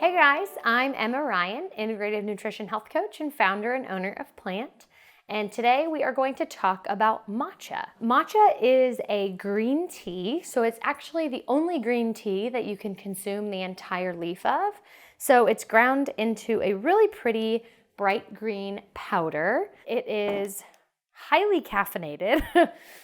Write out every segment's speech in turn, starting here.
Hey guys, I'm Emma Ryan, Integrative Nutrition Health Coach and founder and owner of Plant. And today we are going to talk about matcha. Matcha is a green tea, so it's actually the only green tea that you can consume the entire leaf of. So it's ground into a really pretty bright green powder. It is highly caffeinated.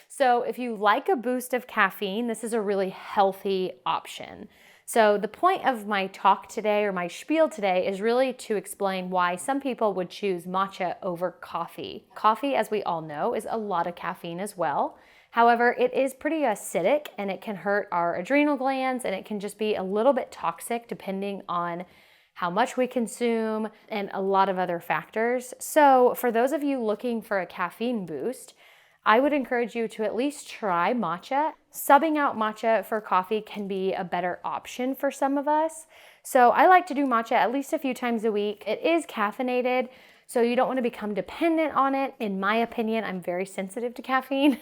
So if you like a boost of caffeine, this is a really healthy option. So the point of my talk today, or my spiel today, is really to explain why some people would choose matcha over coffee. Coffee, as we all know, is a lot of caffeine as well. However, it is pretty acidic and it can hurt our adrenal glands, and it can just be a little bit toxic depending on how much we consume and a lot of other factors. So for those of you looking for a caffeine boost, I would encourage you to at least try matcha. Subbing out matcha for coffee can be a better option for some of us. So I like to do matcha at least a few times a week. It is caffeinated, so you don't want to become dependent on it. In my opinion, I'm very sensitive to caffeine,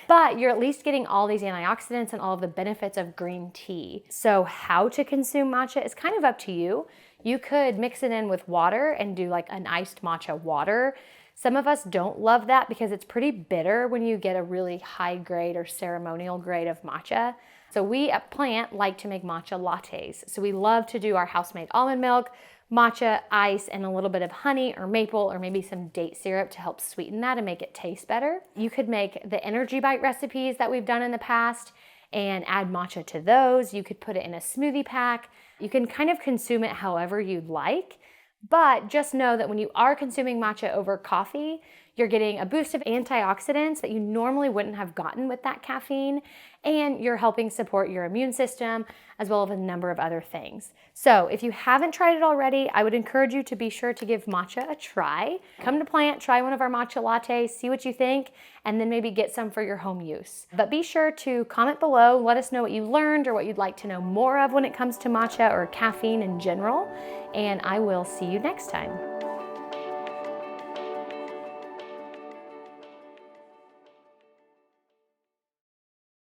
but you're at least getting all these antioxidants and all of the benefits of green tea. So how to consume matcha is kind of up to you. You could mix it in with water and do like an iced matcha water. Some of us don't love that because it's pretty bitter when you get a really high grade or ceremonial grade of matcha. So we at Plant like to make matcha lattes. So we love to do our house-made almond milk, matcha, ice, and a little bit of honey or maple or maybe some date syrup to help sweeten that and make it taste better. You could make the Energy Bite recipes that we've done in the past and add matcha to those. You could put it in a smoothie pack. You can kind of consume it however you'd like. But just know that when you are consuming matcha over coffee, you're getting a boost of antioxidants that you normally wouldn't have gotten with that caffeine, and you're helping support your immune system as well as a number of other things. So if you haven't tried it already, I would encourage you to be sure to give matcha a try. Come to Plant, try one of our matcha lattes, see what you think, and then maybe get some for your home use. But be sure to comment below, let us know what you learned or what you'd like to know more of when it comes to matcha or caffeine in general, and I will see you next time.